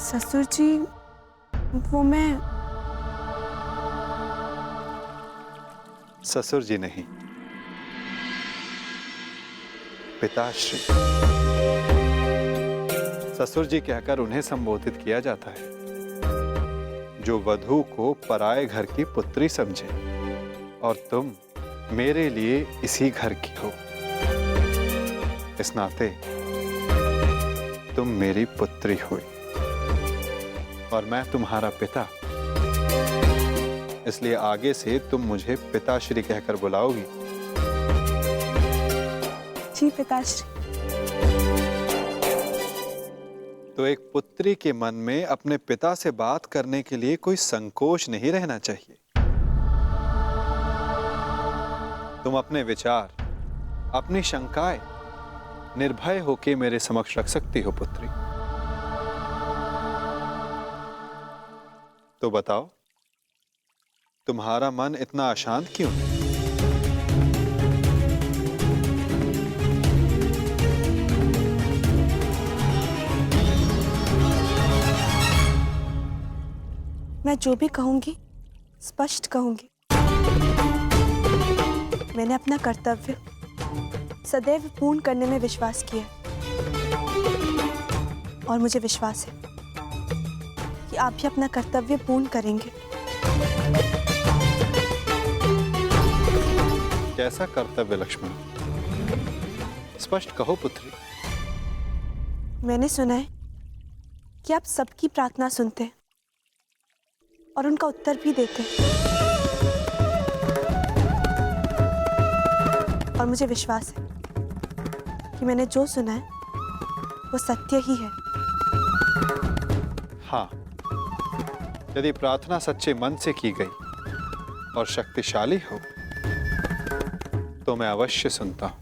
ससुर जी, वो मैं ससुर जी नहीं, पिताश्री। ससुर जी कहकर उन्हें संबोधित किया जाता है जो वधू को पराये घर की पुत्री समझे, और तुम मेरे लिए इसी घर की हो। इस नाते तुम मेरी पुत्री हुई और मैं तुम्हारा पिता, इसलिए आगे से तुम मुझे पिताश्री कहकर बुलाओगी। जी पिताश्री। तो एक पुत्री के मन में अपने पिता से बात करने के लिए कोई संकोच नहीं रहना चाहिए। तुम अपने विचार, अपनी शंकाएं निर्भय होकर मेरे समक्ष रख सकती हो पुत्री। तो बताओ, तुम्हारा मन इतना अशांत क्यों है? मैं जो भी कहूंगी स्पष्ट कहूंगी। मैंने अपना कर्तव्य सदैव पूर्ण करने में विश्वास किया और मुझे विश्वास है कि आप भी अपना कर्तव्य पूर्ण करेंगे। कैसा कर्तव्य लक्ष्मण? स्पष्ट कहो पुत्री। मैंने सुना है कि आप सबकी प्रार्थना सुनते हैं और उनका उत्तर भी देते हैं, और मुझे विश्वास है कि मैंने जो सुना है वो सत्य ही है। हाँ, यदि प्रार्थना सच्चे मन से की गई और शक्तिशाली हो तो मैं अवश्य सुनता हूं।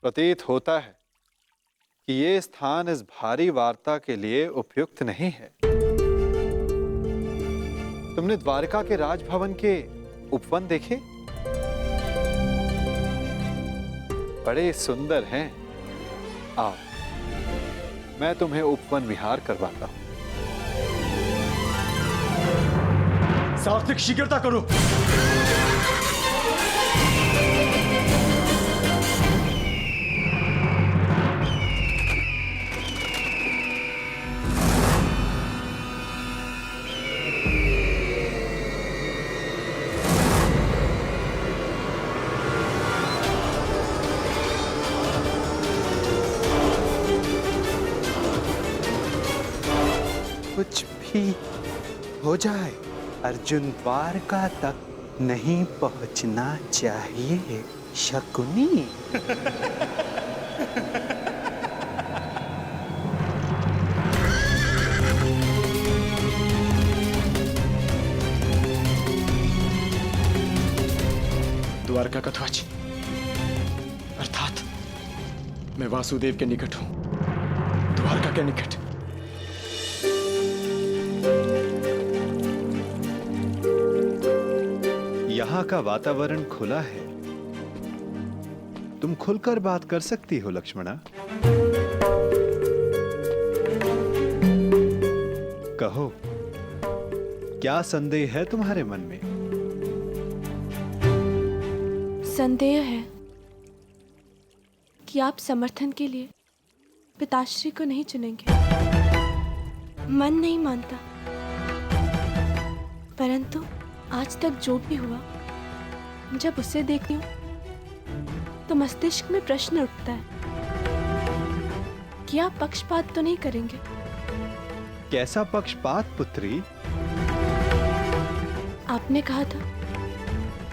प्रतीत होता है कि ये स्थान इस भारी वार्ता के लिए उपयुक्त नहीं है। तुमने द्वारका के राजभवन के उपवन देखे? बड़े सुंदर हैं। आओ, मैं तुम्हें उपवन विहार करवाता हूं। सार्थक शीघ्रता करो। कुछ भी हो जाए, अर्जुन द्वारका तक नहीं पहुंचना चाहिए, शकुनी। द्वारका का ध्वज, अर्थात मैं वासुदेव के निकट हूं, द्वारका के निकट। यहाँ का वातावरण खुला है, तुम खुलकर बात कर सकती हो लक्ष्मणा। कहो, क्या संदेह है तुम्हारे मन में? संदेह है कि आप समर्थन के लिए पिताश्री को नहीं चुनेंगे। मन नहीं मानता, परंतु आज तक जो भी हुआ, जब उसे देखती हूं तो मस्तिष्क में प्रश्न उठता है कि आप पक्षपात तो नहीं करेंगे। कैसा पक्षपात पुत्री? आपने कहा था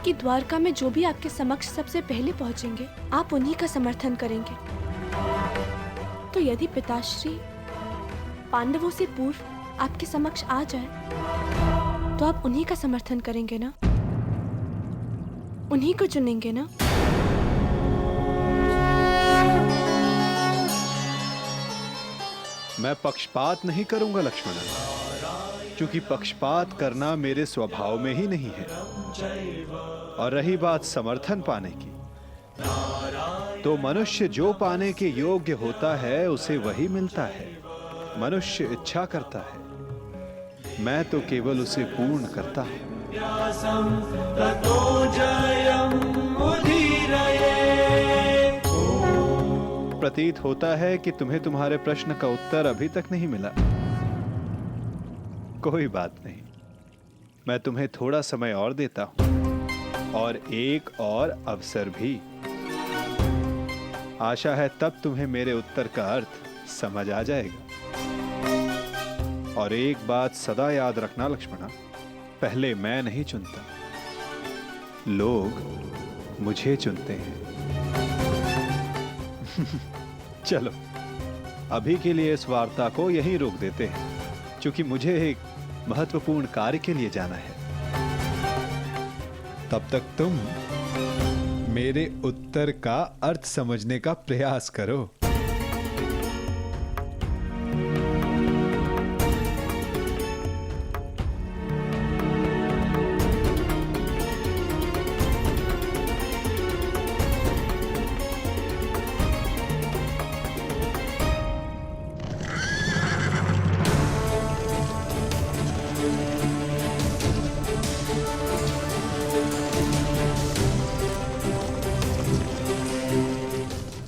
कि द्वारका में जो भी आपके समक्ष सबसे पहले पहुंचेंगे आप उन्हीं का समर्थन करेंगे। तो यदि पिताश्री पांडवों से पूर्व आपके समक्ष आ जाए तो आप उन्हीं का समर्थन करेंगे ना, उन्हीं को चुनेंगे ना? मैं पक्षपात नहीं करूंगा लक्ष्मण। क्योंकि पक्षपात करना मेरे स्वभाव में ही नहीं है। और रही बात समर्थन पाने की, तो मनुष्य जो पाने के योग्य होता है उसे वही मिलता है। मनुष्य इच्छा करता है, मैं तो केवल उसे पूर्ण करता हूं। प्रतीत होता है कि तुम्हें तुम्हारे प्रश्न का उत्तर अभी तक नहीं मिला। कोई बात नहीं, मैं तुम्हें थोड़ा समय और देता हूं, और एक और अवसर भी। आशा है तब तुम्हें मेरे उत्तर का अर्थ समझ आ जाएगा। और एक बात सदा याद रखना लक्ष्मणा, पहले मैं नहीं चुनता, लोग मुझे चुनते हैं। चलो, अभी के लिए इस वार्ता को यहीं रोक देते हैं, क्योंकि मुझे एक महत्वपूर्ण कार्य के लिए जाना है। तब तक तुम मेरे उत्तर का अर्थ समझने का प्रयास करो।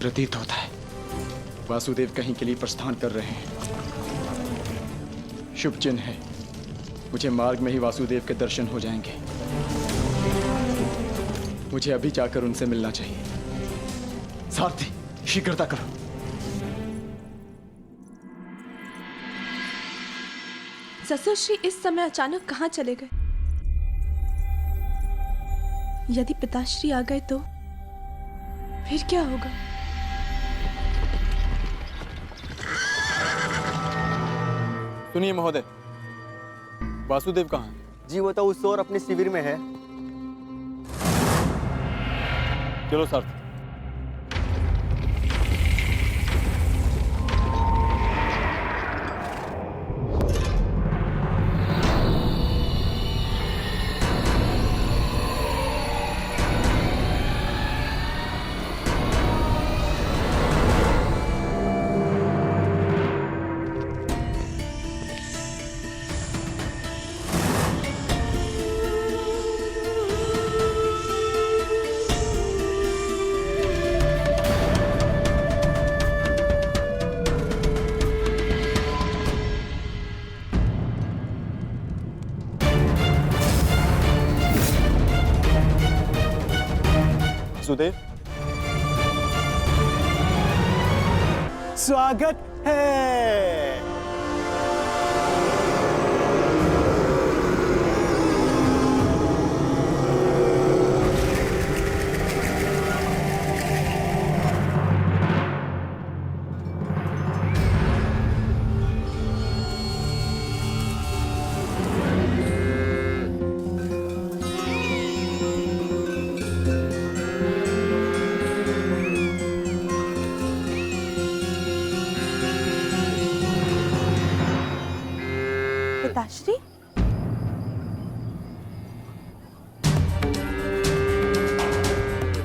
प्रतीत होता है वासुदेव कहीं के लिए प्रस्थान कर रहे हैं। शुभ चिन्ह है, मुझे मार्ग में ही वासुदेव के दर्शन हो जाएंगे। मुझे अभी जाकर उनसे मिलना चाहिए। सारथी, शीघ्रता करो। ससुर श्री इस समय अचानक कहाँ चले गए? यदि पिताश्री आ गए तो फिर क्या होगा? सुनिए महोदय, वासुदेव कहाँ है? जी वो तो उस ओर अपने शिविर में है। चलो सारथी। वासुदेव, स्वागत है। पिताश्री,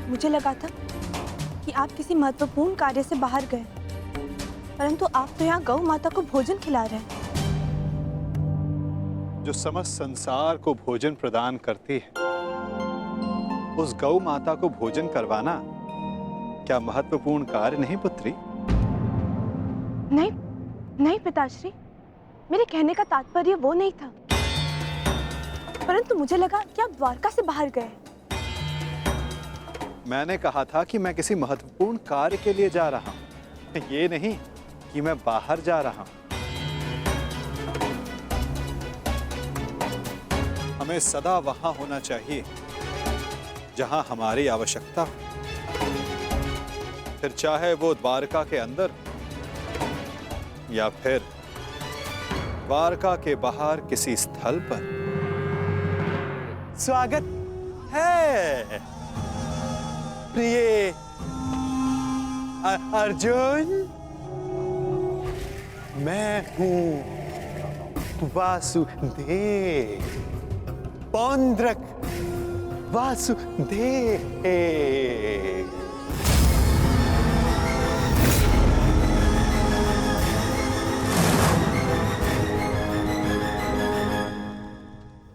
मुझे लगा था कि आप किसी महत्वपूर्ण कार्य से बाहर गए, परंतु आप तो यहाँ गौ माता को भोजन खिला रहे हैं। जो समस्त संसार को भोजन प्रदान करती है, उस गौ माता को भोजन करवाना क्या महत्वपूर्ण कार्य नहीं पुत्री? नहीं नहीं पिताश्री, मेरे कहने का तात्पर्य वो नहीं था, परंतु मुझे लगा कि आप द्वारका से बाहर गए। मैंने कहा था कि मैं किसी महत्वपूर्ण कार्य के लिए जा रहा हूं, ये नहीं कि मैं बाहर जा रहा हूं। हमें सदा वहां होना चाहिए जहां हमारी आवश्यकता हो, फिर चाहे वो द्वारका के अंदर या फिर द्वारका के बाहर किसी स्थल पर। स्वागत है प्रिय अर्जुन। मैं हूं वासुदेव, पौंड्रक वासुदेव।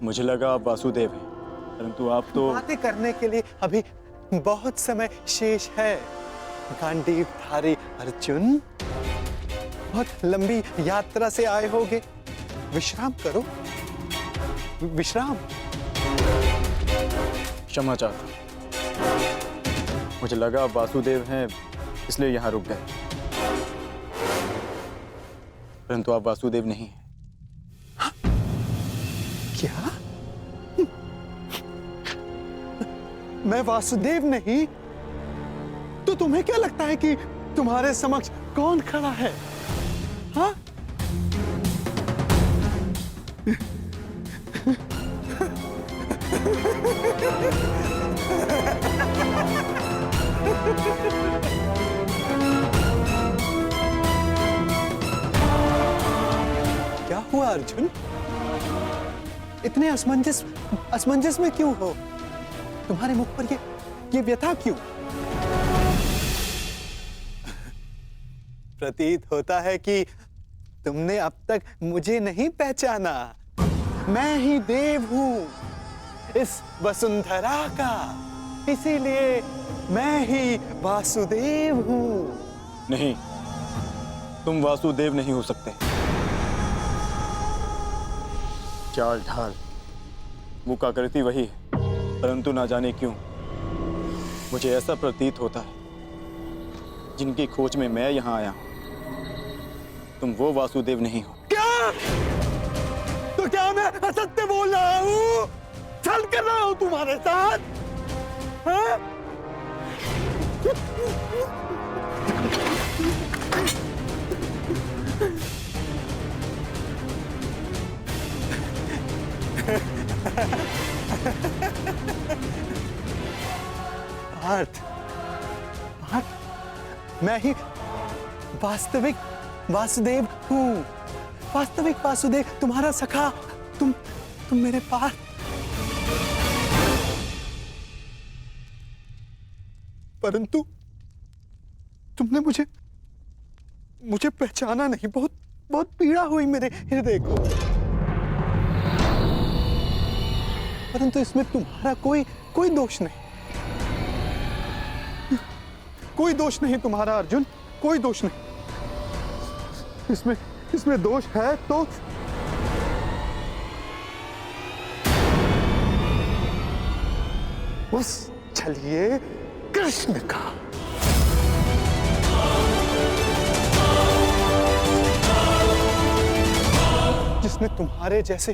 मुझे लगा आप वासुदेव हैं, परंतु आप तो बातें करने के लिए अभी बहुत समय शेष है। गांडीवधारी अर्जुन, बहुत लंबी यात्रा से आए होगे, विश्राम करो, विश्राम। क्षमा चाहता हूं। मुझे लगा आप वासुदेव हैं, इसलिए यहां रुक गए, परंतु आप वासुदेव नहीं हैं। क्या? मैं वासुदेव नहीं? तो तुम्हें क्या लगता है कि तुम्हारे समक्ष कौन खड़ा है? हाँ? क्या हुआ अर्जुन? इतने असमंजस में क्यों हो? तुम्हारे मुख पर ये व्यथा क्यों? प्रतीत होता है कि तुमने अब तक मुझे नहीं पहचाना। मैं ही देव हूं इस वसुंधरा का, इसीलिए मैं ही वासुदेव हूं। नहीं, तुम वासुदेव नहीं हो सकते। चाल ढाल मुख आकृति वही है, परंतु ना जाने क्यों मुझे ऐसा प्रतीत होता है जिनकी खोज में मैं यहां आया हूं, तुम वो वासुदेव नहीं हो। क्या? तो क्या मैं असत्य बोल रहा हूं? छल कर रहा हूं तुम्हारे साथ? हाँ? पार्थ, मैं ही वास्तविक वासुदेव हूं। वास्तविक वासुदेव, तुम्हारा सखा, तुम मेरे पास। परंतु तुमने मुझे पहचाना नहीं। बहुत पीड़ा हुई मेरे हृदय को। परंतु इसमें तुम्हारा कोई दोष नहीं। कोई दोष नहीं तुम्हारा अर्जुन, कोई दोष नहीं। इसमें दोष है तो उस छलिए कृष्ण का। जिसने तुम्हारे जैसे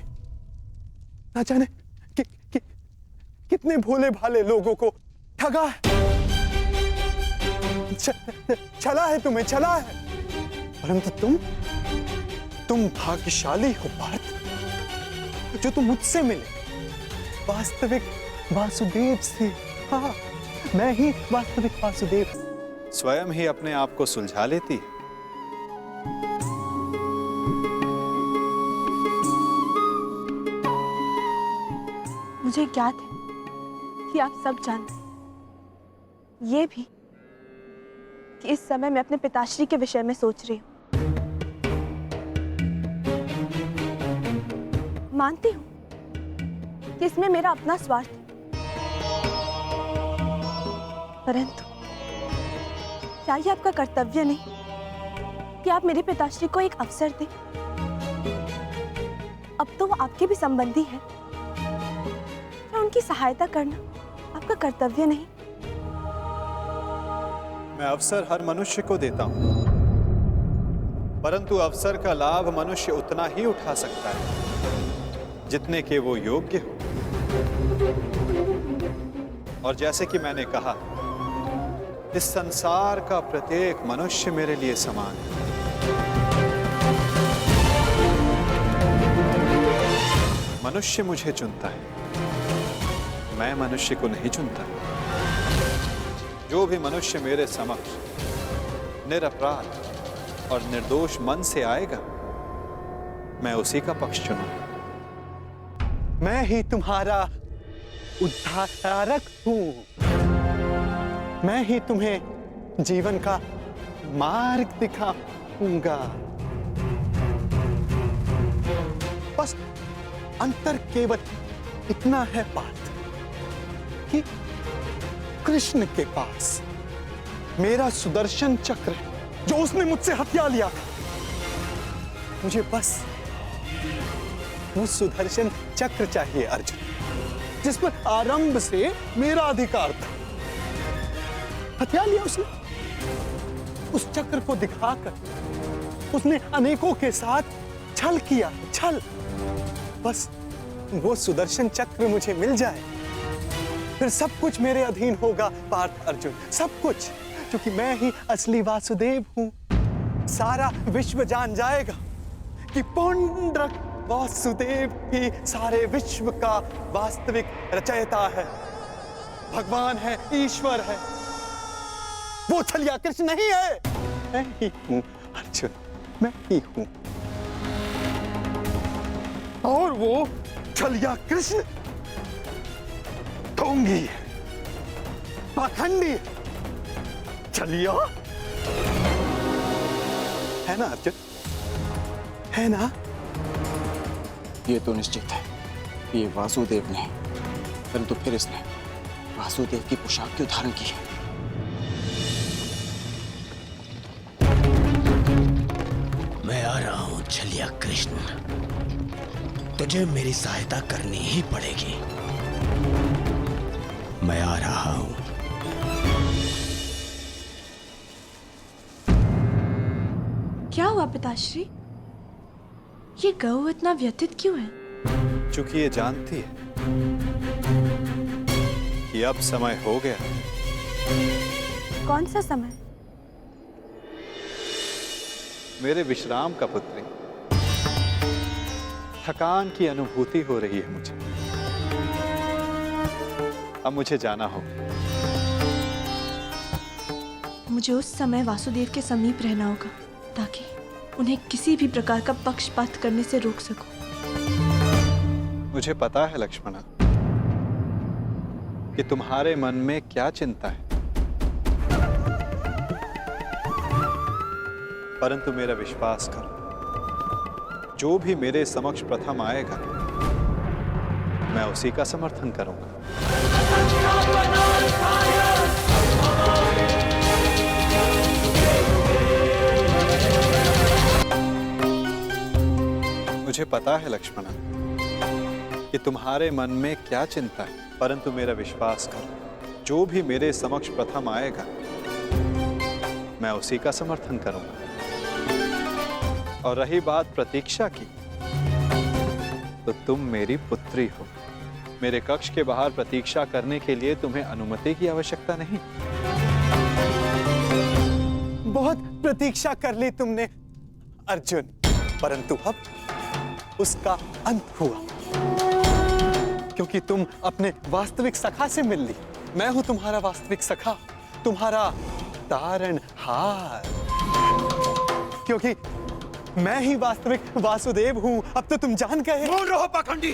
ना जाने कितने भोले भाले लोगों को ठगा है, छला है, तुम्हें छला है। परंतु तुम भाग्यशाली हो पार्थ, जो तुम मुझसे मिले, वास्तविक वासुदेव से। हाँ, मैं ही वास्तविक वासुदेव। स्वयं ही अपने आप को सुलझा लेती। मुझे ज्ञात है कि आप सब जानते हैं, ये भी कि इस समय मैं अपने पिताश्री के विषय में सोच रही हूँ। मानती हूँ कि इसमें मेरा अपना स्वार्थ है, परंतु क्या ये आपका कर्तव्य नहीं कि आप मेरे पिताश्री को एक अवसर दें? अब तो वो आपके भी संबंधी हैं, क्या उनकी सहायता करना आपका कर्तव्य नहीं? मैं अवसर हर मनुष्य को देता हूं, परंतु अवसर का लाभ मनुष्य उतना ही उठा सकता है जितने के वो योग्य हो। और जैसे कि मैंने कहा, इस संसार का प्रत्येक मनुष्य मेरे लिए समान है। मनुष्य मुझे चुनता है, मैं मनुष्य को नहीं चुनता। जो भी मनुष्य मेरे समक्ष निरपराध और निर्दोष मन से आएगा, मैं उसी का पक्ष चुना। मैं ही तुम्हारा उद्धारक हूं। मैं ही तुम्हें जीवन का मार्ग दिखाऊंगा। बस अंतर केवल इतना है बात कि कृष्ण के पास मेरा सुदर्शन चक्र है, जो उसने मुझसे हथिया लिया था। मुझे बस वो सुदर्शन चक्र चाहिए अर्जुन, जिस पर आरंभ से मेरा अधिकार था। हथिया लिया उसने। उस चक्र को दिखाकर उसने अनेकों के साथ छल किया, छल। बस वो सुदर्शन चक्र मुझे मिल जाए, फिर सब कुछ मेरे अधीन होगा पार्थ अर्जुन, सब कुछ, क्योंकि मैं ही असली वासुदेव हूं। सारा विश्व जान जाएगा कि पुंडरक वासुदेव ही सारे विश्व का वास्तविक रचयिता है, भगवान है, ईश्वर है। वो छलिया कृष्ण नहीं है, मैं ही हूं अर्जुन, मैं ही हूं। और वो छलिया कृष्ण ढोंगी है, पाखंडी है, छलिया है ना अर्जुन, है ना? ये तो निश्चित है, ये वासुदेव ने, परंतु फिर इसने वासुदेव की पोशाक क्यों धारण की है? मैं आ रहा हूं छलिया कृष्ण, तुझे मेरी सहायता करनी ही पड़ेगी। मैं आ रहा हूं। क्या हुआ पिताश्री? ये गऊ इतना व्यथित क्यों है? चूंकि ये जानती है कि अब समय हो गया। कौन सा समय? मेरे विश्राम का पुत्री, थकान की अनुभूति हो रही है मुझे। अब मुझे जाना होगा। मुझे उस समय वासुदेव के समीप रहना होगा, ताकि उन्हें किसी भी प्रकार का पक्षपात करने से रोक सकूं। मुझे पता है लक्ष्मणा कि तुम्हारे मन में क्या चिंता है, परंतु मेरा विश्वास करो, जो भी मेरे समक्ष प्रथम आएगा, मैं उसी का समर्थन करूंगा। मुझे पता है लक्ष्मणा कि तुम्हारे मन में क्या चिंता है, परंतु मेरा विश्वास करो, जो भी मेरे समक्ष प्रथम आएगा, मैं उसी का समर्थन करूंगा। और रही बात प्रतीक्षा की, तो तुम मेरी पुत्री हो। मेरे कक्ष के बाहर प्रतीक्षा करने के लिए तुम्हें अनुमति की आवश्यकता नहीं। बहुत प्रतीक्षा कर ली तुमने अर्जुन, परंतु अब उसका अंत हुआ, क्योंकि तुम अपने वास्तविक सखा से मिल ली। मैं हूं तुम्हारा वास्तविक सखा, तुम्हारा तारणहार, क्योंकि मैं ही वास्तविक वासुदेव हूं। अब तो तुम जान गए। बोल रहो पाखंडी।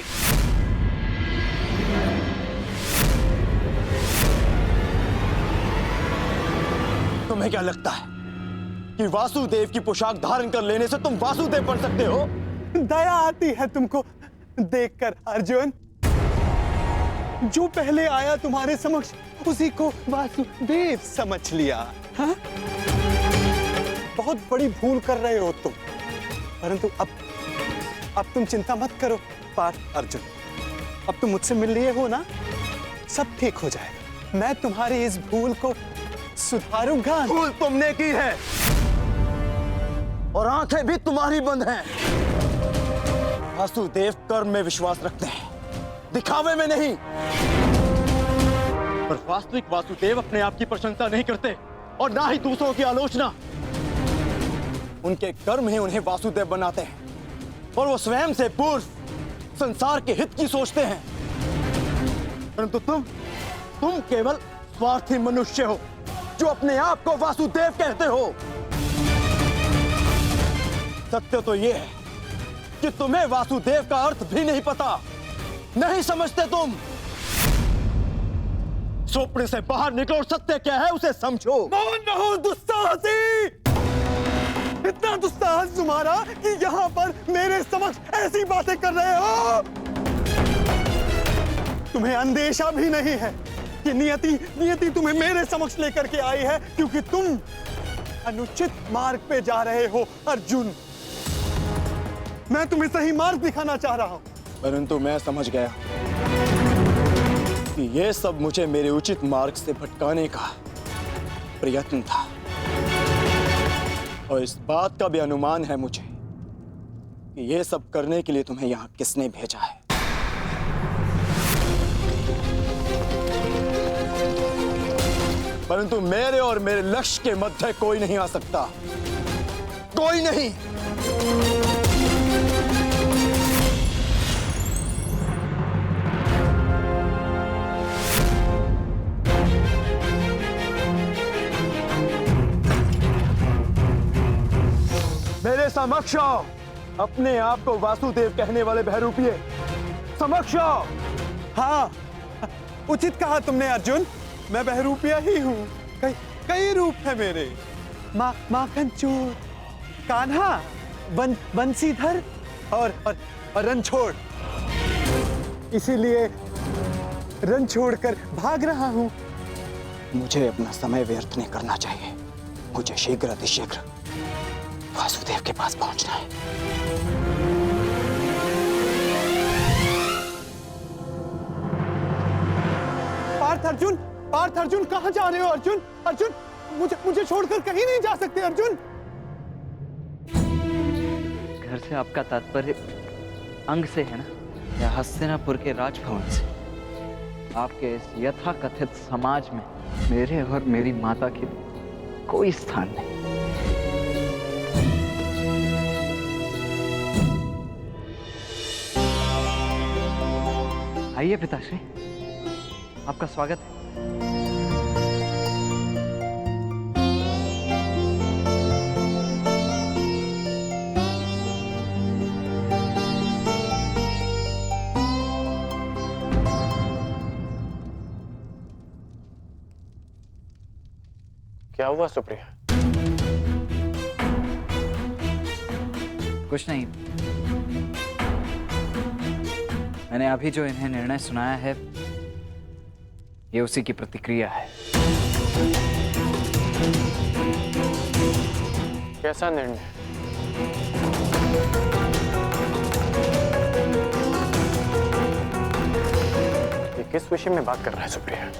तुम्हें क्या लगता है कि वासुदेव की पोशाक धारण कर लेने से तुम वासुदेव बन सकते हो? दया आती है तुमको देखकर अर्जुन। जो पहले आया तुम्हारे समक्ष, उसी को वासुदेव समझ लिया। हाँ? बहुत बड़ी भूल कर रहे हो तुम, परंतु अब तुम चिंता मत करो पार्थ अर्जुन। अब तुम मुझसे मिल लिए हो ना, सब ठीक हो जाएगा। मैं तुम्हारी इस भूल को सुधारूंगा। भूल तुमने की है और आंखें भी तुम्हारी बंद हैं। वासुदेव कर्म में विश्वास रखते हैं, दिखावे में नहीं। पर वास्तविक वासुदेव अपने आप की प्रशंसा नहीं करते और ना ही दूसरों की आलोचना। उनके कर्म ही उन्हें वासुदेव बनाते हैं और वो स्वयं से पूर्व संसार के हित की सोचते हैं। परंतु तुम केवल स्वार्थी मनुष्य हो, जो अपने आप को वासुदेव कहते हो। सत्य तो यह है कि तुम्हें वासुदेव का अर्थ भी नहीं पता, नहीं समझते तुम। स्वप्न से बाहर निकलो और सत्य क्या है उसे समझो। मौन रहो दुस्साहसी! इतना दुस्साहस तुम्हारा कि यहाँ पर मेरे समक्ष ऐसी बातें कर रहे हो। तुम्हें अंदेशा भी नहीं है कि नियति तुम्हें मेरे समक्ष लेकर के आई है, क्योंकि तुम अनुचित मार्ग पे जा रहे हो अर्जुन। मैं तुम्हें सही मार्ग दिखाना चाह रहा हूं। परंतु मैं समझ गया कि यह सब मुझे मेरे उचित मार्ग से भटकाने का प्रयत्न था, और इस बात का भी अनुमान है मुझे कि यह सब करने के लिए तुम्हें यहां किसने भेजा है। परंतु मेरे और मेरे लक्ष्य के मध्य कोई नहीं आ सकता, कोई नहीं। मेरे समक्ष आओ, अपने आप को वासुदेव कहने वाले बहरूपिये, समक्ष आओ। हाँ, उचित कहा तुमने अर्जुन, मैं बहरूपिया ही हूँ। कई रूप है मेरे। माखन चोर, कान्हा, बंसीधर और रणछोड़। इसीलिए रन छोड़कर भाग रहा हूँ। मुझे अपना समय व्यर्थ नहीं करना चाहिए। मुझे शीघ्र अतिशीघ्र वासुदेव के पास पहुंचना है। पार्थ अर्जुन कहाँ जा रहे हो अर्जुन? अर्जुन, मुझे छोड़कर कहीं नहीं जा सकते अर्जुन। घर से आपका तात्पर्य अंग से है ना, या हस्तिनापुर के राजभवन से? आपके इस यथाकथित समाज में मेरे और मेरी माता की कोई स्थान नहीं। आइए पिताश्री, आपका स्वागत है। क्या हुआ सुप्रिया? कुछ नहीं, मैंने अभी जो इन्हें निर्णय सुनाया है ये उसी की प्रतिक्रिया है। कैसा निर्णय? ये किस विषय में बात कर रहा है सुप्रिया?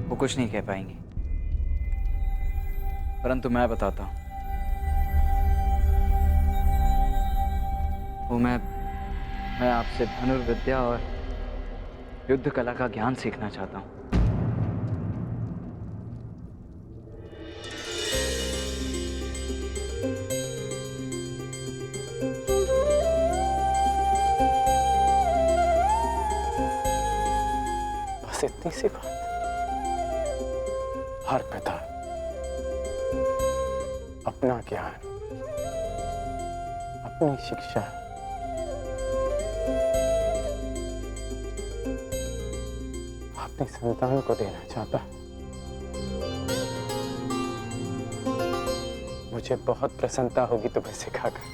वो कुछ नहीं कह पाएंगे, परंतु मैं बताता हूं। वो मैं आपसे धनुर्विद्या और युद्ध कला का ज्ञान सीखना चाहता हूं। बस इतनी सी बात। हर पिता अपना ज्ञान, अपनी शिक्षा अपने संतान को देना चाहता। मुझे बहुत प्रसन्नता होगी तुम्हें सिखाकर।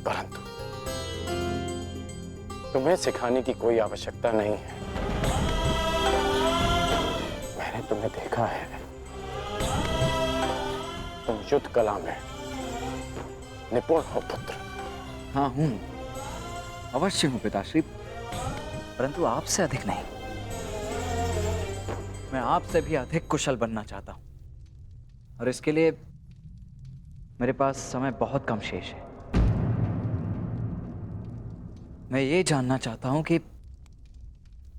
परंतु तुम्हें सिखाने की कोई आवश्यकता नहीं है। मैंने तुम्हें देखा है, तुम युद्ध कला में निपुण हो पुत्र। हाँ हूं, अवश्य हूं पिताश्री, परंतु आपसे अधिक नहीं। मैं आपसे भी अधिक कुशल बनना चाहता हूं, और इसके लिए मेरे पास समय बहुत कम शेष है। मैं ये जानना चाहता हूं कि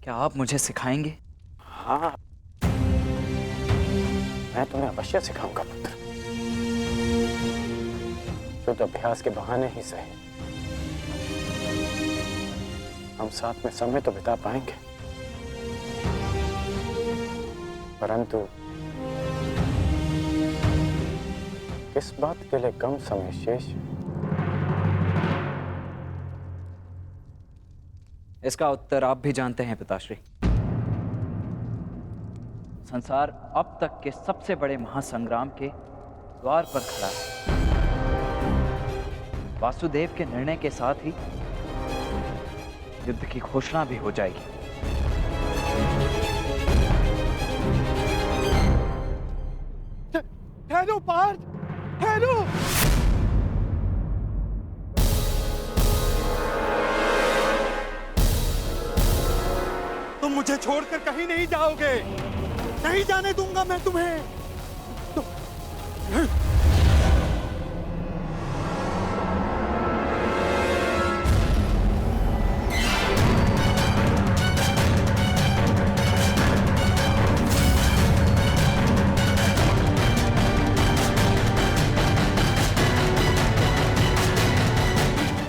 क्या आप मुझे सिखाएंगे? हाँ, तुम्हें अवश्य सिखाऊंगा पुत्र। युद्ध अभ्यास के बहाने ही सही, हम साथ में समय तो बिता पाएंगे, परंतु किस बात के लिए कम समय शेष? इसका उत्तर आप भी जानते हैं पिताश्री। संसार अब तक के सबसे बड़े महासंग्राम के द्वार पर खड़ा है। वासुदेव के निर्णय के साथ ही युद्ध की घोषणा भी हो जाएगी। ठहरो पार्थ, ठहरो। तुम मुझे छोड़कर कहीं नहीं जाओगे, नहीं जाने दूंगा मैं तुम्हें।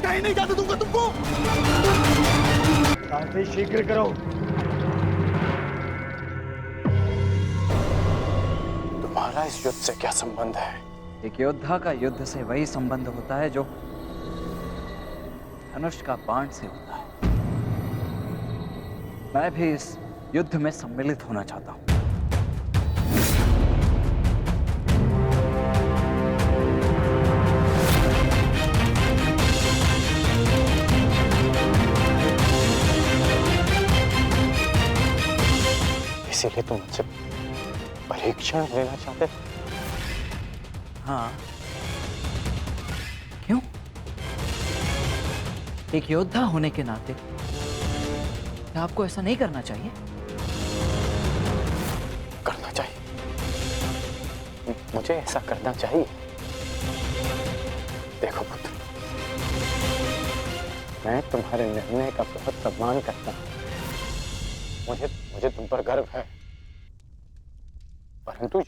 कहीं नहीं जाने दूंगा तुमको। काफी शीघ्र करो। तुम्हारा इस युद्ध से क्या संबंध है? एक योद्धा का युद्ध से वही संबंध होता है जो धनुष का बाण से होता है। मैं भी इस युद्ध में सम्मिलित होना चाहता हूं। इसीलिए तुम मुझसे परीक्षण लेना चाहते थे? हाँ, क्यों? एक योद्धा होने के नाते क्या आपको ऐसा नहीं करना चाहिए? करना चाहिए, मुझे ऐसा करना चाहिए। देखो पुत्र, मैं तुम्हारे निर्णय का बहुत सम्मान करता हूं। मुझे तुम पर गर्व है, परंतु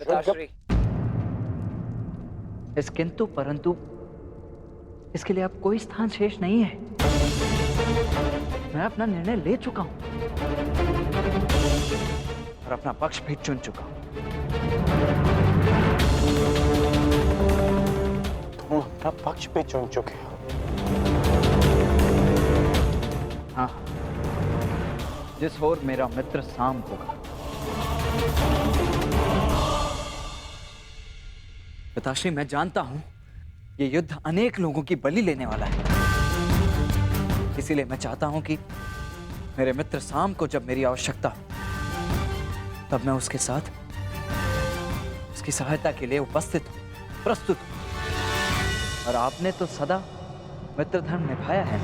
इस किंतु परंतु इसके लिए अब कोई स्थान शेष नहीं है। मैं अपना निर्णय ले चुका हूं और अपना पक्ष भी चुन चुका हूं। तुम अपना पक्ष भी चुन चुके हो? हाँ, जिस ओर मेरा मित्र साम होगा। पिताश्री, मैं जानता हूं ये युद्ध अनेक लोगों की बलि लेने वाला है, इसीलिए मैं चाहता हूं कि मेरे मित्र साम को जब मेरी आवश्यकता हो तब मैं उसके साथ उसकी सहायता के लिए उपस्थित हूं, प्रस्तुत हूं। और आपने तो सदा मित्र धर्म निभाया है,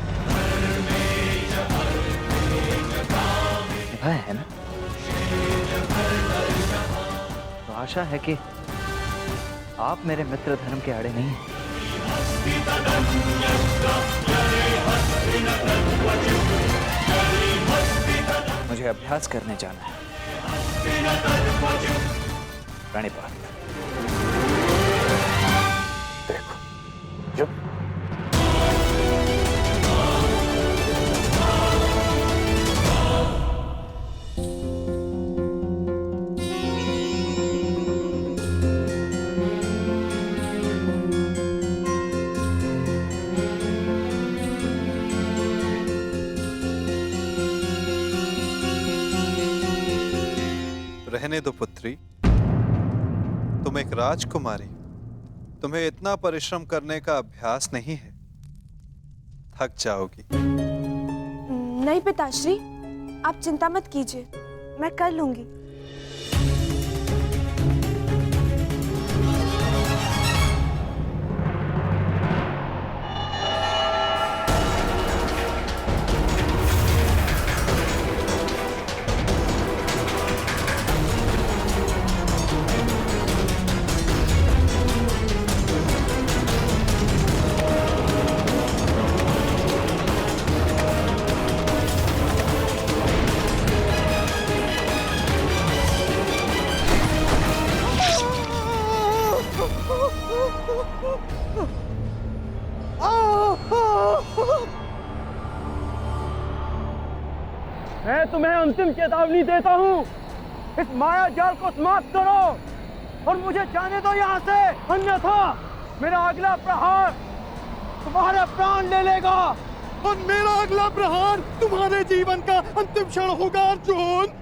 निभाया है ना? तो आशा है कि आप मेरे मित्र धर्म के आड़े नहीं हैं। मुझे अभ्यास करने जाना है। प्रणिपात। देखो, जो रहने दो पुत्री, तुम एक राजकुमारी, तुम्हें इतना परिश्रम करने का अभ्यास नहीं है, थक जाओगी। नहीं पिताश्री, आप चिंता मत कीजिए, मैं कर लूंगी। मैं तुम्हें अंतिम चेतावनी देता हूँ, इस माया जाल को समाप्त करो और मुझे जाने दो यहाँ से, अन्यथा मेरा अगला प्रहार तुम्हारे प्राण ले लेगा। और मेरा अगला प्रहार तुम्हारे जीवन का अंतिम क्षण होगा अर्जुन।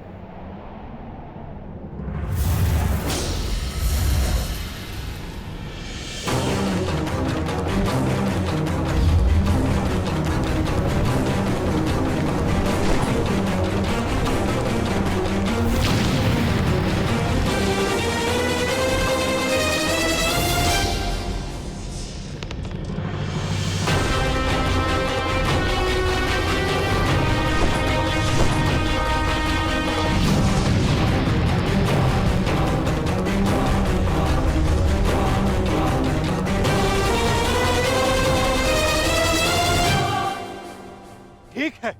ठीक है,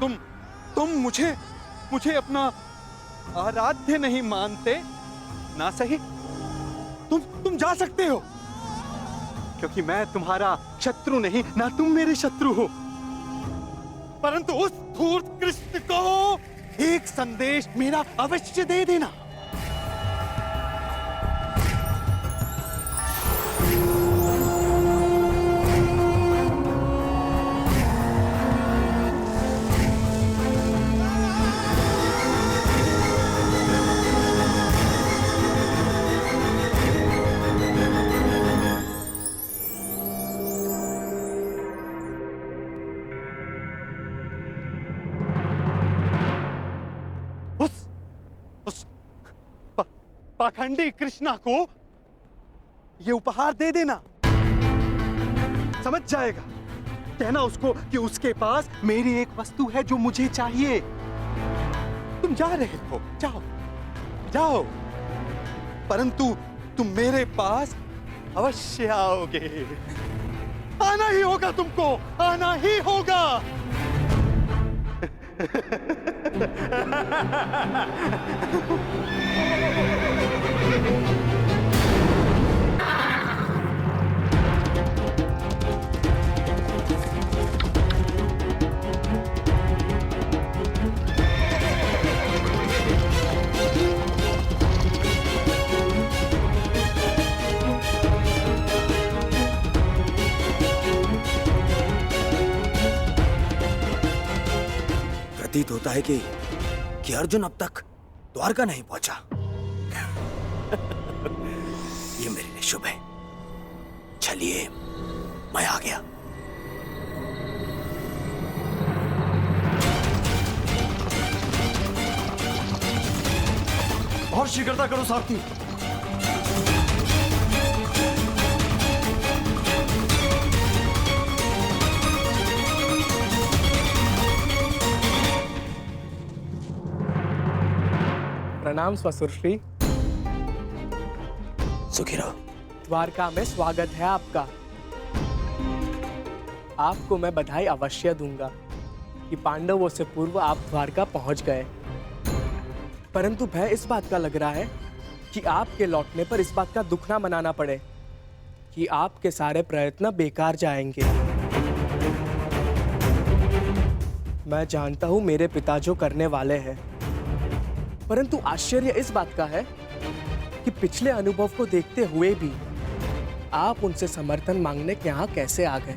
तुम मुझे अपना आराध्य नहीं मानते ना, सही। तुम जा सकते हो, क्योंकि मैं तुम्हारा शत्रु नहीं, ना तुम मेरे शत्रु हो। परंतु उस धूर्त कृष्ण को एक संदेश मेरा अवश्य दे देना। पाखंडी कृष्णा को ये उपहार दे देना, समझ जाएगा। कहना उसको कि उसके पास मेरी एक वस्तु है जो मुझे चाहिए। तुम जा रहे हो, जाओ जाओ, परंतु तुम मेरे पास अवश्य आओगे। आना ही होगा, तुमको आना ही होगा। प्रतीत होता है कि अर्जुन अब तक द्वारका नहीं पहुंचा। ये मेरे लिए शुभ है। चलिए, मैं आ गया। और शीघ्रता करो सारथी। प्रणाम स्वसुरश्री। सुखी रहो। द्वारका में स्वागत है आपका। आपको मैं बधाई अवश्य दूंगा कि पांडवों से पूर्व आप द्वारका पहुंच गए, परंतु भय इस बात का लग रहा है कि आपके लौटने पर इस बात का दुख ना मनाना पड़े कि आपके सारे प्रयत्न बेकार जाएंगे। मैं जानता हूं मेरे पिता जो करने वाले हैं, परंतु आश्चर्य इस बात का है कि पिछले अनुभव को देखते हुए भी आप उनसे समर्थन मांगने के यहाँ कैसे आ गए।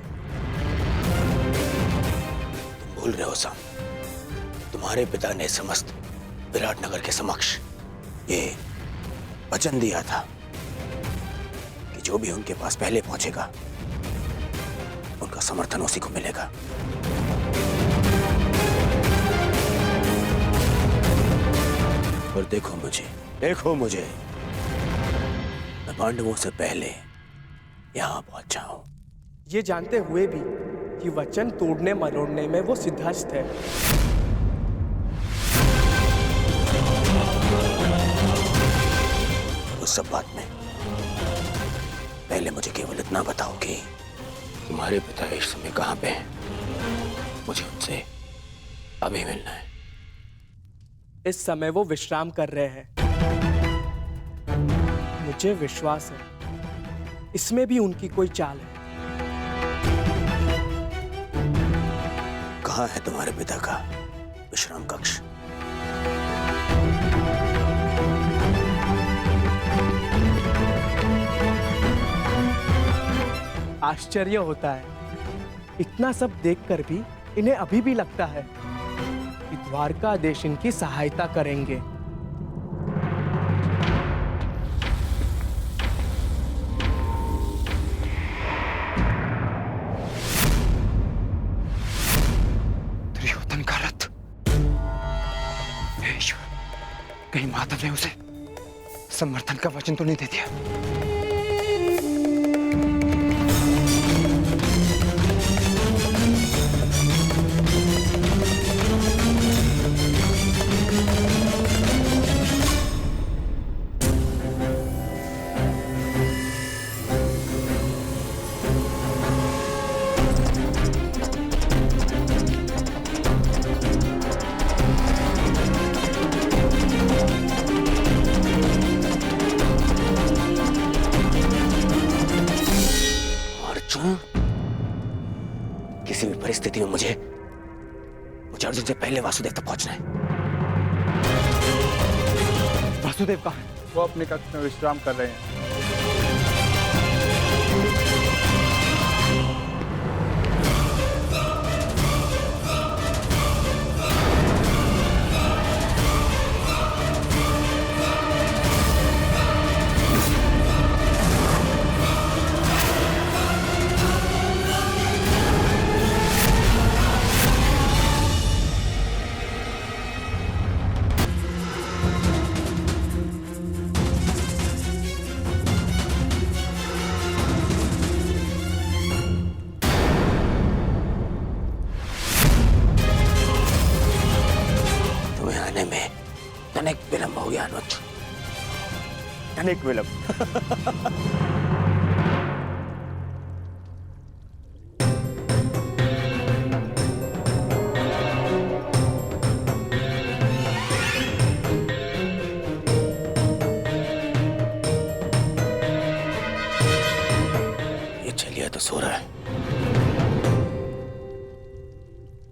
तुम भूल रहे हो साम, तुम्हारे पिता ने समस्त विराटनगर के समक्ष ये वचन दिया था कि जो भी उनके पास पहले पहुंचेगा उनका समर्थन उसी को मिलेगा। और देखो मुझे, मैं पांडवों से पहले यहाँ पहुंचा हूं। ये जानते हुए भी कि वचन तोड़ने मरोड़ने में वो सिद्धहस्त है। उस सब बात में पहले मुझे केवल इतना बताओ कि तुम्हारे पिता इस समय कहाँ पे हैं? मुझे उनसे अभी मिलना है। इस समय वो विश्राम कर रहे हैं। मुझे विश्वास है इसमें भी उनकी कोई चाल है। कहाँ है तुम्हारे पिता का विश्राम कक्ष। आश्चर्य होता है, इतना सब देखकर भी इन्हें अभी भी लगता है कि द्वारकाधीश इनकी सहायता करेंगे। दुर्योधन का रथ! हे ईश्वर, कहीं माधव ने उसे समर्थन का वचन तो नहीं दे दिया? किसी भी परिस्थिति में मुझे अर्जुन से पहले वासुदेव तक पहुंचना है। वासुदेव कहाँ है? वो अपने कक्ष में विश्राम कर रहे हैं। अनेक विलंब हो गया अनुज, अनेक विलंब। ये चलिया तो सो रहा है,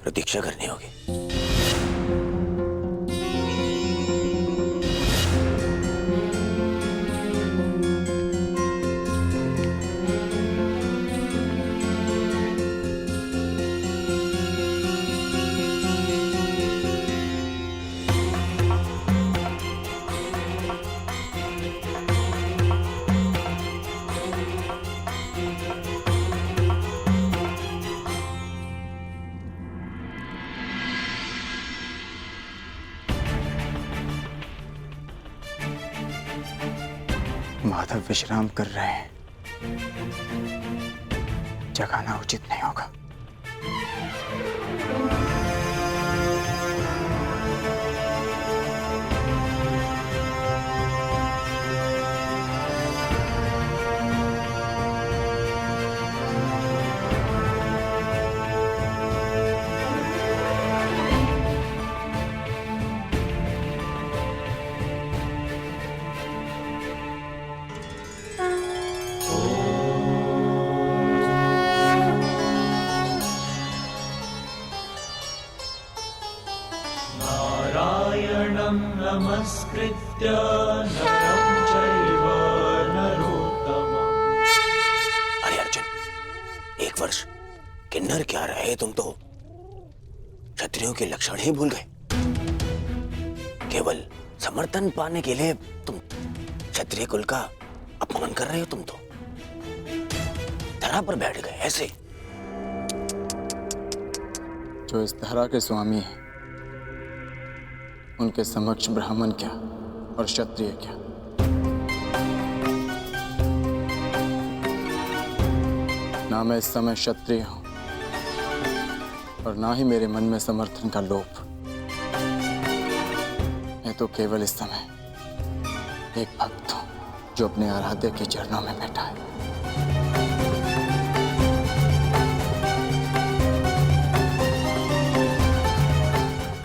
प्रतीक्षा करनी होगी। माधव विश्राम कर रहे हैं, जगाना उचित नहीं होगा। नमस्कृत्य नरं चैव नरोत्तमम्। अरे अर्जुन, एक वर्ष किन्नर क्या रहे, तुम तो क्षत्रियों के लक्षण ही भूल गए। केवल समर्थन पाने के लिए तुम क्षत्रिय कुल का अपमान कर रहे हो। तुम तो धरा पर बैठ गए ऐसे। जो इस धरा के स्वामी हैं, उनके समक्ष ब्राह्मण क्या और क्षत्रिय क्या। ना मैं इस समय क्षत्रिय हूं और ना ही मेरे मन में समर्थन का लोभ। मैं तो केवल इस समय एक भक्त हूं जो अपने आराध्य के चरणों में बैठा है।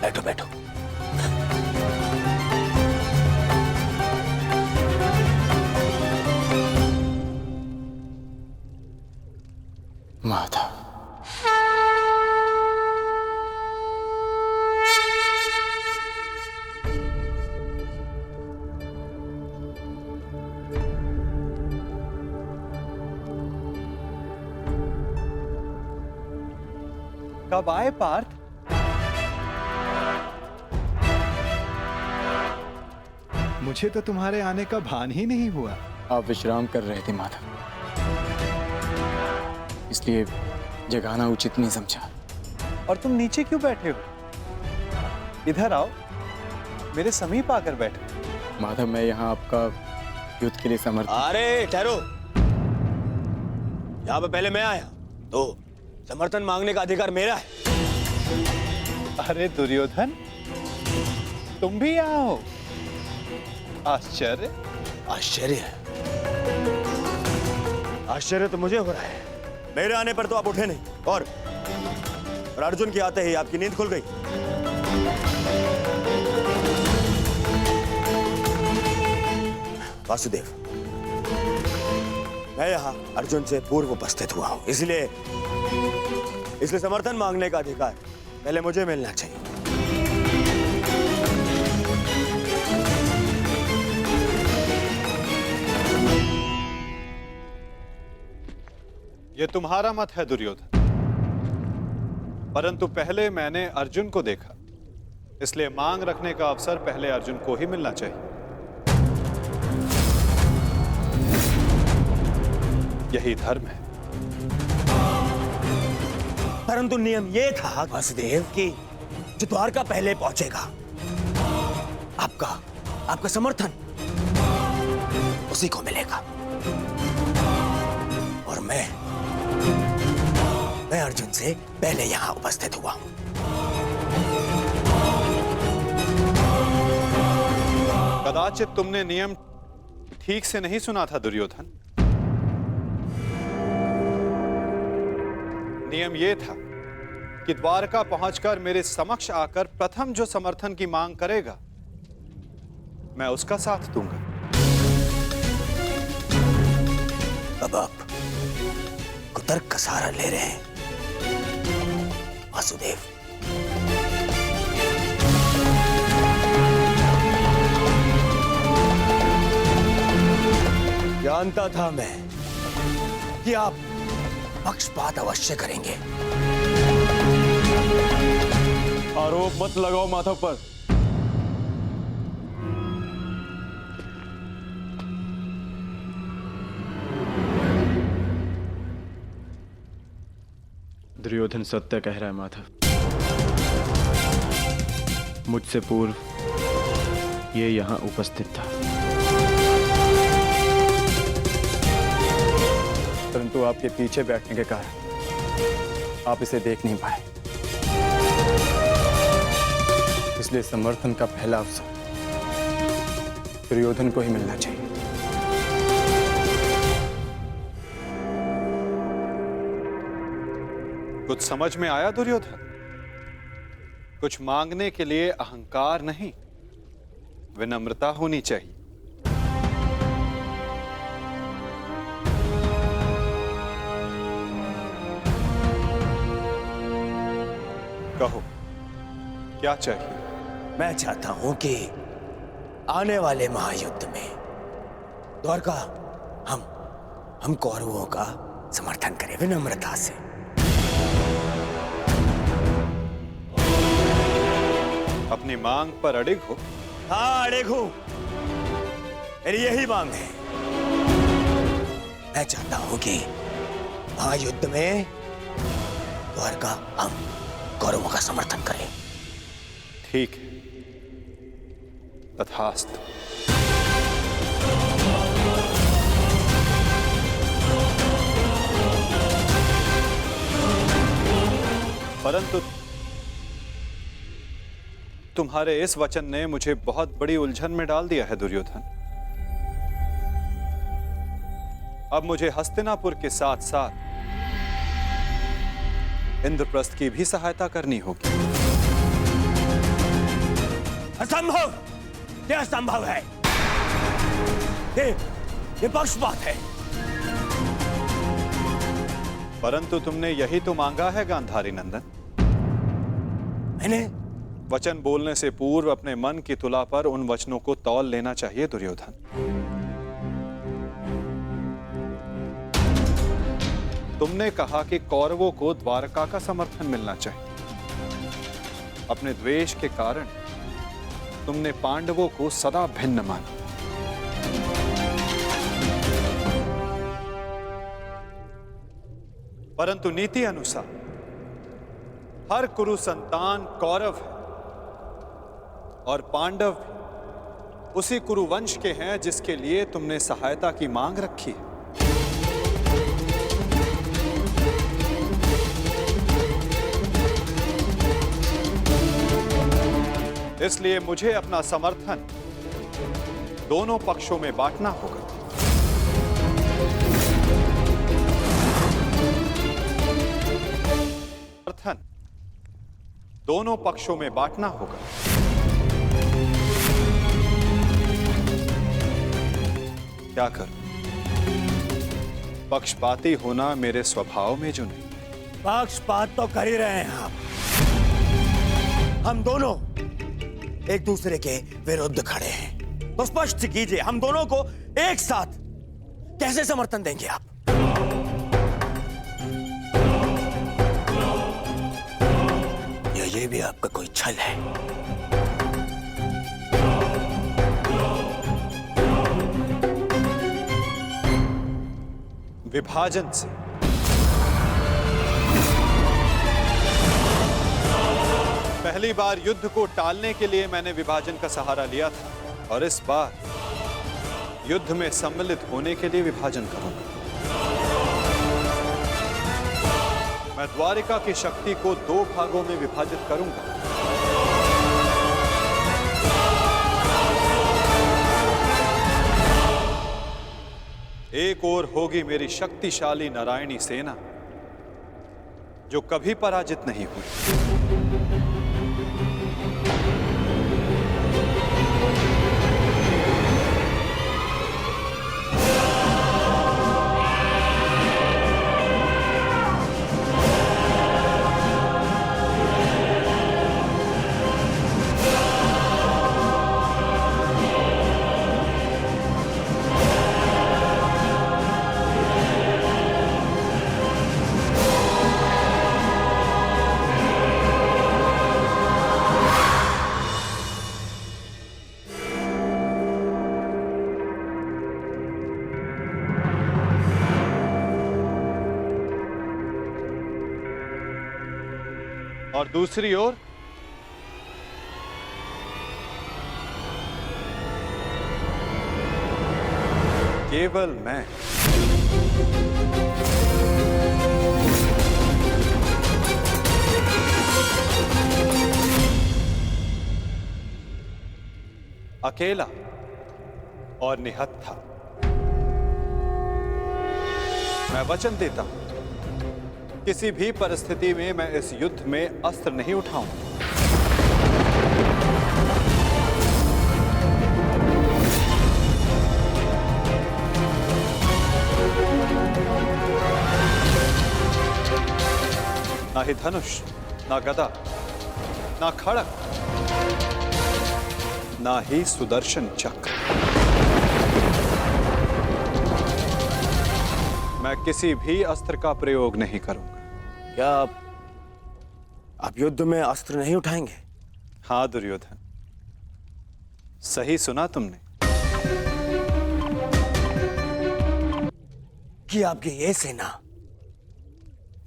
बैठो बैठो। माधव, कब आए पार्थ? मुझे तो तुम्हारे आने का भान ही नहीं हुआ। आप विश्राम कर रहे थे माधव, इसलिए जगाना उचित नहीं समझा। और तुम नीचे क्यों बैठे हो? इधर आओ, मेरे समीप आकर बैठो। माधव, मैं यहाँ आपका युद्ध के लिए समर्थ। अरे ठहरो, यहाँ पे पहले मैं आया तो समर्थन मांगने का अधिकार मेरा है। अरे दुर्योधन, तुम भी यहाँ हो? आश्चर्य। आश्चर्य है? आश्चर्य तो मुझे हो रहा है। मेरे आने पर तो आप उठे नहीं, और अर्जुन के आते ही आपकी नींद खुल गई। वासुदेव, मैं यहां अर्जुन से पूर्व उपस्थित हुआ हूं, इसलिए समर्थन मांगने का अधिकार पहले मुझे मिलना चाहिए। ये तुम्हारा मत है दुर्योधन, परंतु पहले मैंने अर्जुन को देखा, इसलिए मांग रखने का अवसर पहले अर्जुन को ही मिलना चाहिए। यही धर्म है। परंतु नियम यह था वासुदेव कि जो द्वारका पहले पहुंचेगा, आपका समर्थन उसी को मिलेगा। और मैं अर्जुन से पहले यहां उपस्थित हुआ हूं। कदाचित तुमने नियम ठीक से नहीं सुना था दुर्योधन। नियम यह था कि द्वारका पहुंचकर मेरे समक्ष आकर प्रथम जो समर्थन की मांग करेगा, मैं उसका साथ दूंगा। अब आप कुतर्क का सहारा ले रहे हैं वासुदेव। जानता था मैं कि आप पक्षपात अवश्य करेंगे। आरोप मत लगाओ माधव पर। दुर्योधन सत्य कह रहा है माधव। मुझसे पूर्व ये यहां उपस्थित था, परंतु आपके पीछे बैठने के कारण आप इसे देख नहीं पाए, इसलिए समर्थन का पहला अवसर दुर्योधन को ही मिलना चाहिए। कुछ समझ में आया दुर्योधन? कुछ मांगने के लिए अहंकार नहीं, विनम्रता होनी चाहिए। कहो, क्या चाहिए? मैं चाहता हूं कि आने वाले महायुद्ध में द्वारका हम कौरवों का समर्थन करें विनम्रता से। अपनी मांग पर अड़िग हो? हाँ, अड़िग हूं। मेरी यही मांग है। मैं चाहता हूं कि महायुद्ध में द्वारका हम कौरवों का समर्थन करें। ठीक है, तथास्तु। परंतु तुम्हारे इस वचन ने मुझे बहुत बड़ी उलझन में डाल दिया है दुर्योधन। अब मुझे हस्तिनापुर के साथ साथ इंद्रप्रस्थ की भी सहायता करनी होगी। असंभव! यह असंभव है। ये पक्षपात है। परंतु तुमने यही तो मांगा है गांधारी नंदन। मैंने वचन बोलने से पूर्व अपने मन की तुला पर उन वचनों को तौल लेना चाहिए दुर्योधन। तुमने कहा कि कौरवों को द्वारका का समर्थन मिलना चाहिए, अपने द्वेष के कारण तुमने पांडवों को सदा भिन्न माना। परंतु नीति अनुसार हर कुरु संतान कौरव है और पांडव भी उसी कुरु वंश के हैं जिसके लिए तुमने सहायता की मांग रखी है। इसलिए मुझे अपना समर्थन दोनों पक्षों में बांटना होगा। समर्थन दोनों पक्षों में बांटना होगा। क्या करूं? पक्षपाती होना मेरे स्वभाव में जो नहीं। पक्षपात तो कर ही रहे हैं आप। हम दोनों एक दूसरे के विरुद्ध खड़े हैं। तो स्पष्ट कीजिए, हम दोनों को एक साथ कैसे समर्थन देंगे आप? या ये भी आपका कोई छल है? विभाजन से पहली बार युद्ध को टालने के लिए मैंने विभाजन का सहारा लिया था और इस बार युद्ध में सम्मिलित होने के लिए विभाजन करूंगा। मैं द्वारिका की शक्ति को 2 भागों में विभाजित करूंगा। एक ओर होगी मेरी शक्तिशाली नारायणी सेना जो कभी पराजित नहीं हुई, और दूसरी ओर केवल मैं। अकेला और निहत्था। मैं वचन देता हूं, किसी भी परिस्थिति में मैं इस युद्ध में अस्त्र नहीं उठाऊंगा। ना ही धनुष, ना गदा, ना खड़ग, ना ही सुदर्शन चक्र। मैं किसी भी अस्त्र का प्रयोग नहीं करूंगा। क्या आप युद्ध में अस्त्र नहीं उठाएंगे? हाँ दुर्योधन, सही सुना तुमने। कि आपकी ये सेना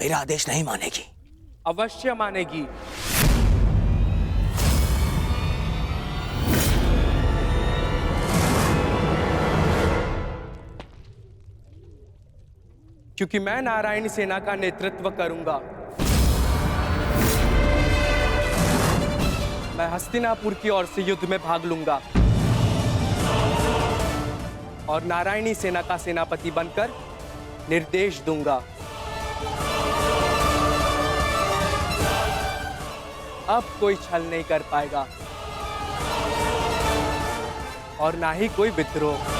मेरा आदेश नहीं मानेगी? अवश्य मानेगी। क्योंकि मैं नारायणी सेना का नेतृत्व करूंगा। मैं हस्तिनापुर की ओर से युद्ध में भाग लूंगा और नारायणी सेना का सेनापति बनकर निर्देश दूंगा। अब कोई छल नहीं कर पाएगा और ना ही कोई विद्रोह।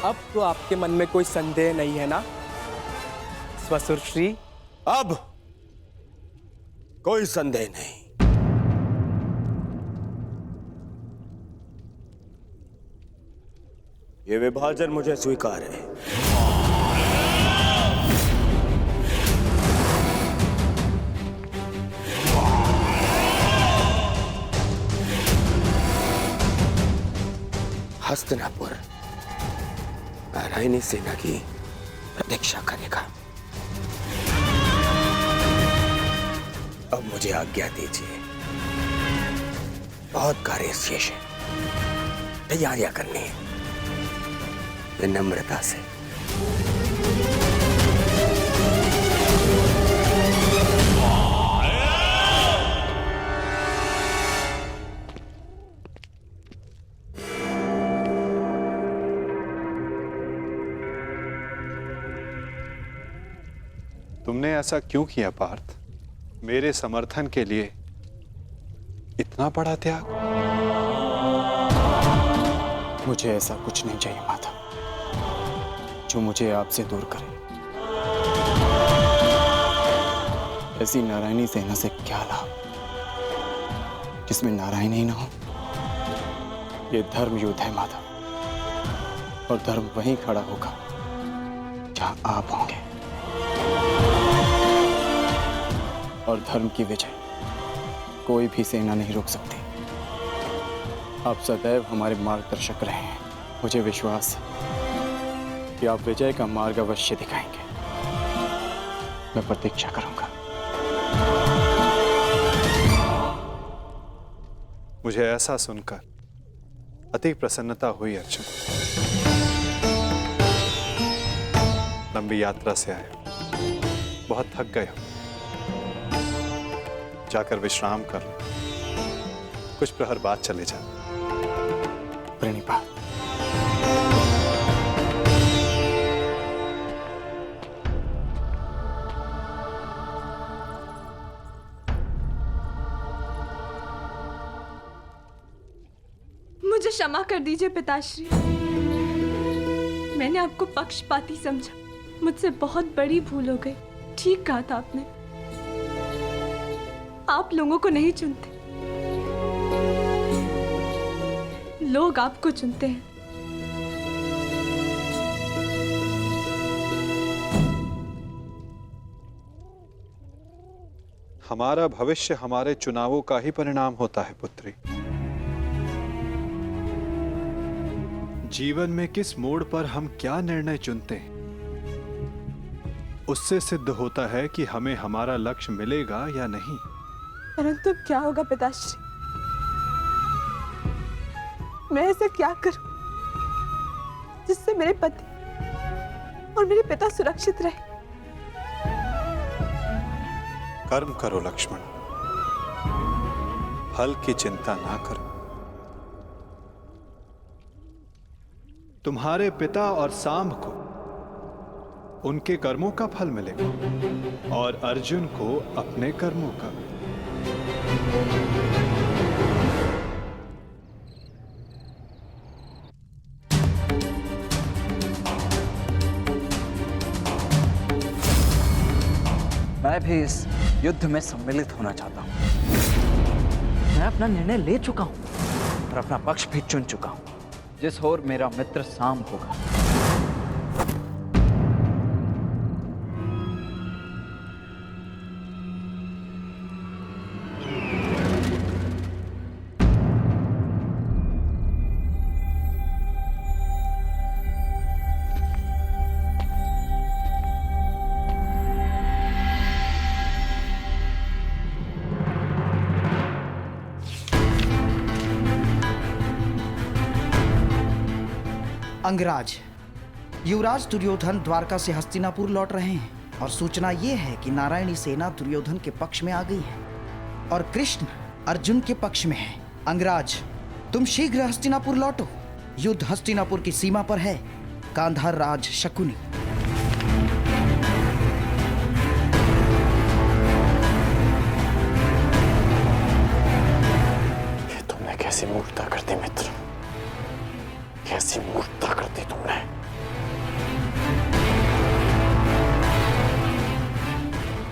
अब तो आपके मन में कोई संदेह नहीं है ना स्वसुर श्री? अब कोई संदेह नहीं। ये विभाजन मुझे स्वीकार है। हस्तिनापुर नारायणी सेना की प्रतीक्षा करेगा। अब मुझे आज्ञा दीजिए, बहुत कार्य शेष है, तैयारियां करनी है। विनम्रता से। तुमने ऐसा क्यों किया पार्थ? मेरे समर्थन के लिए इतना बड़ा त्याग? मुझे ऐसा कुछ नहीं चाहिए माता जो मुझे आपसे दूर करे। ऐसी नारायणी सेना से क्या लाभ जिसमें नारायण ही ना हो? ये धर्म युद्ध है माता, और धर्म वहीं खड़ा होगा जहां आप होंगे। और धर्म की विजय कोई भी सेना नहीं रोक सकती। आप सदैव हमारे मार्गदर्शक रहे हैं। मुझे विश्वास है कि आप विजय का मार्ग अवश्य दिखाएंगे। मैं प्रतीक्षा करूंगा। मुझे ऐसा सुनकर अति प्रसन्नता हुई अर्जुन। लंबी यात्रा से आए, बहुत थक गए हो, जाकर विश्राम कर लो। कुछ प्रहर बाद चले जा। प्रणिपात। मुझे क्षमा कर दीजिए पिताश्री। मैंने आपको पक्षपाती समझा। मुझसे बहुत बड़ी भूल हो गई। ठीक कहा था आपने, आप लोगों को नहीं चुनते, लोग आपको चुनते हैं। हमारा भविष्य हमारे चुनावों का ही परिणाम होता है पुत्री। जीवन में किस मोड़ पर हम क्या निर्णय चुनते हैं, उससे सिद्ध होता है कि हमें हमारा लक्ष्य मिलेगा या नहीं। परंतु क्या होगा पिताश्री? मैं ऐसा क्या करूं जिससे मेरे पति और मेरे पिता सुरक्षित रहे? कर्म करो लक्ष्मण, फल की चिंता ना करो। तुम्हारे पिता और सांब को उनके कर्मों का फल मिलेगा और अर्जुन को अपने कर्मों का। मैं भी इस युद्ध में सम्मिलित होना चाहता हूं। मैं अपना निर्णय ले चुका हूं और अपना पक्ष भी चुन चुका हूं। जिस ओर मेरा मित्र सांब होगा। अंगराज, युवराज दुर्योधन द्वारका से हस्तिनापुर लौट रहे हैं और सूचना ये है कि नारायणी सेना दुर्योधन के पक्ष में आ गई है और कृष्ण अर्जुन के पक्ष में है। अंगराज, तुम शीघ्र हस्तिनापुर लौटो। युद्ध हस्तिनापुर की सीमा पर है। गांधार राज शकुनी। तुमने कैसी मूर्खता कर दी मित्र, कैसी मूर्खता कर दी तुमने।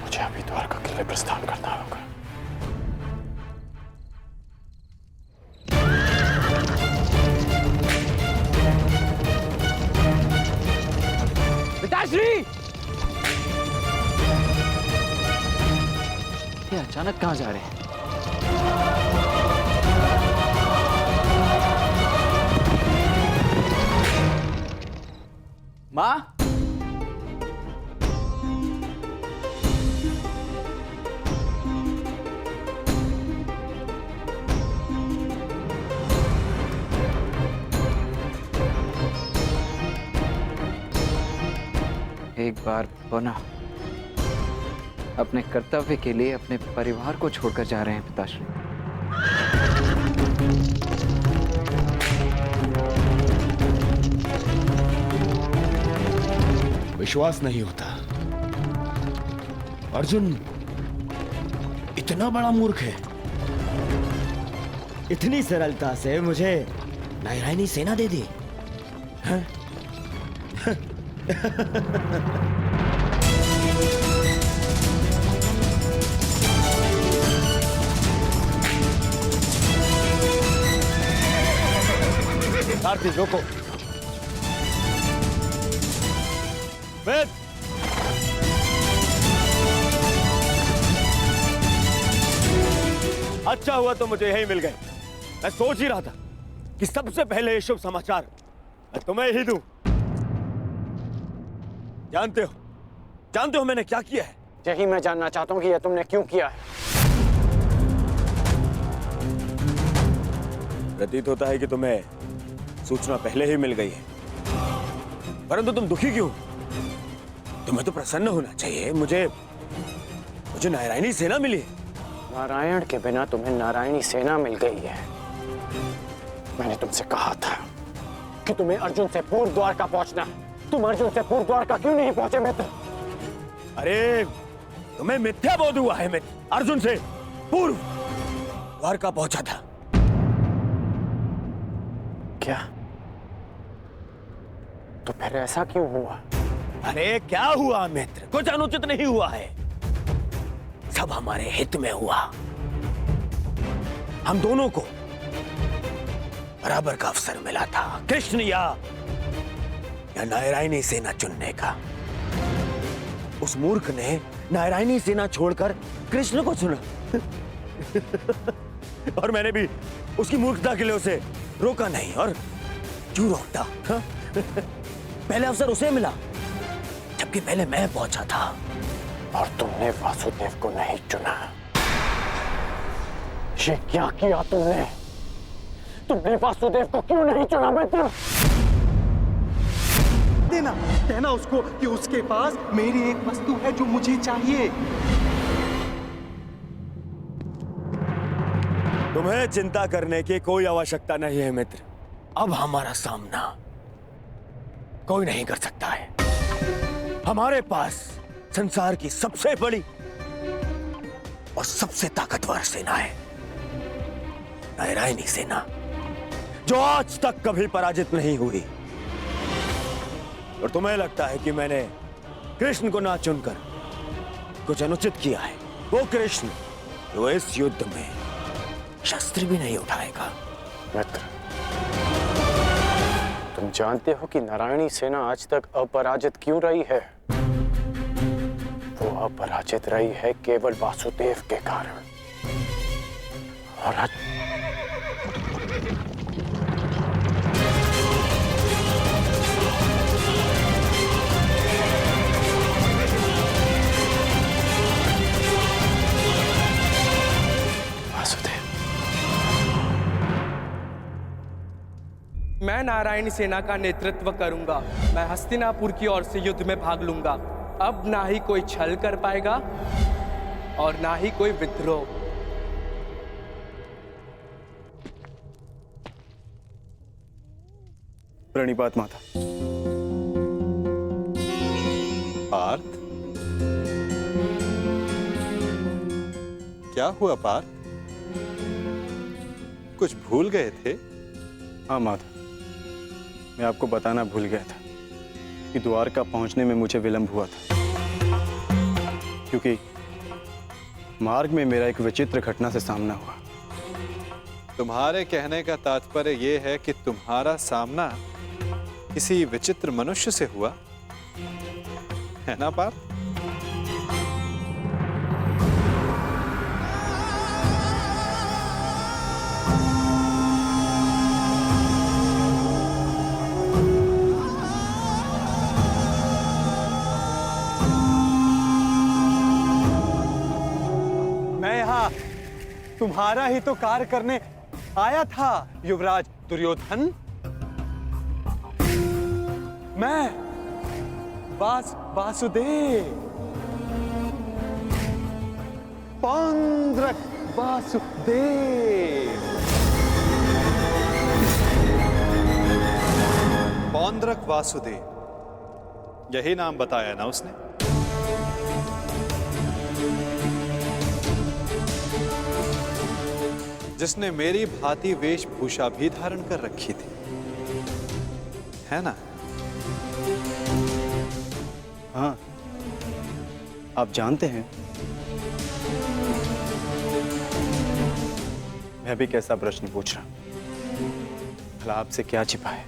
मुझे अभी द्वारका के लिए प्रस्थान करना होगा। पिताश्री! ये अचानक कहां जा रहे हैं? माँ, एक बार पुनः अपने कर्तव्य के लिए अपने परिवार को छोड़कर जा रहे हैं पिताश्री। विश्वास नहीं होता, अर्जुन इतना बड़ा मूर्ख है। इतनी सरलता से मुझे नारायणी सेना दे दी। हाँ? सारथी रोको। वेद, अच्छा हुआ तो मुझे यही मिल गए। मैं सोच ही रहा था कि सबसे पहले ये शुभ समाचार मैं तुम्हें ही दूं। जानते हो मैंने क्या किया है? यही मैं जानना चाहता हूँ कि यह तुमने क्यों किया है। प्रतीत होता है कि तुम्हें सूचना पहले ही मिल गई है, परंतु तुम दुखी क्यों? तुम्हें तो प्रसन्न होना चाहिए। मुझे नारायणी सेना मिली। नारायण के बिना तुम्हें नारायणी सेना मिल गई है। मैंने तुमसे कहा था कि तुम्हें अर्जुन से पूर्व द्वारका पहुंचना है। तुम अर्जुन से पूर्व द्वारका क्यों नहीं पहुंचे मित्र? अरे तुम्हें मिथ्या बोध हुआ है मित्र। अर्जुन से पूर्व द्वारका पहुंचा था। क्या? तो फिर ऐसा क्यों हुआ? अरे क्या हुआ मित्र? कुछ अनुचित नहीं हुआ है, सब हमारे हित में हुआ। हम दोनों को बराबर का अवसर मिला था, कृष्ण या नारायणी सेना चुनने का। उस मूर्ख ने नारायणी सेना छोड़कर कृष्ण को चुना और मैंने भी उसकी मूर्खता के लिए उसे रोका नहीं। और क्यों रोकता? हाँ? पहले अवसर उसे मिला, जबकि पहले मैं पहुंचा था। और तुमने वासुदेव को नहीं चुना। ये क्या किया तुमने? तुमने वासुदेव को क्यों नहीं चुना मित्र? देना, कहना उसको कि उसके पास मेरी एक वस्तु है जो मुझे चाहिए। तुम्हें चिंता करने की कोई आवश्यकता नहीं है मित्र। अब हमारा सामना कोई नहीं कर सकता है। हमारे पास संसार की सबसे बड़ी और सबसे ताकतवर सेना है, नारायणी सेना, जो आज तक कभी पराजित नहीं हुई। और तुम्हें लगता है कि मैंने कृष्ण को ना चुनकर कुछ अनुचित किया है? वो कृष्ण जो इस युद्ध में शस्त्र भी नहीं उठाएगा। मित्र, तुम जानते हो कि नारायणी सेना आज तक अपराजित क्यों रही है? वो अपराजित रही है केवल वासुदेव के कारण। और आज मैं नारायणी सेना का नेतृत्व करूंगा। मैं हस्तिनापुर की ओर से युद्ध में भाग लूंगा। अब ना ही कोई छल कर पाएगा और ना ही कोई विद्रोह। प्रणिपात माता। पार्थ, क्या हुआ पार्थ? कुछ भूल गए थे? हाँ माता, मैं आपको बताना भूल गया था कि द्वारका पहुंचने में मुझे विलंब हुआ था, क्योंकि मार्ग में मेरा एक विचित्र घटना से सामना हुआ। तुम्हारे कहने का तात्पर्य यह है कि तुम्हारा सामना किसी विचित्र मनुष्य से हुआ है ना पार्थ? तुम्हारा ही तो कार्य करने आया था युवराज दुर्योधन। मैं वासुदेव, पौंड्रक वासुदेव। पौंड्रक वासुदेव, यही नाम बताया ना उसने? जिसने मेरी भांति वेशभूषा भी धारण कर रखी थी, है ना? हाँ, आप जानते हैं मैं भी कैसा प्रश्न पूछ रहा हूं। भला आपसे क्या छिपा है?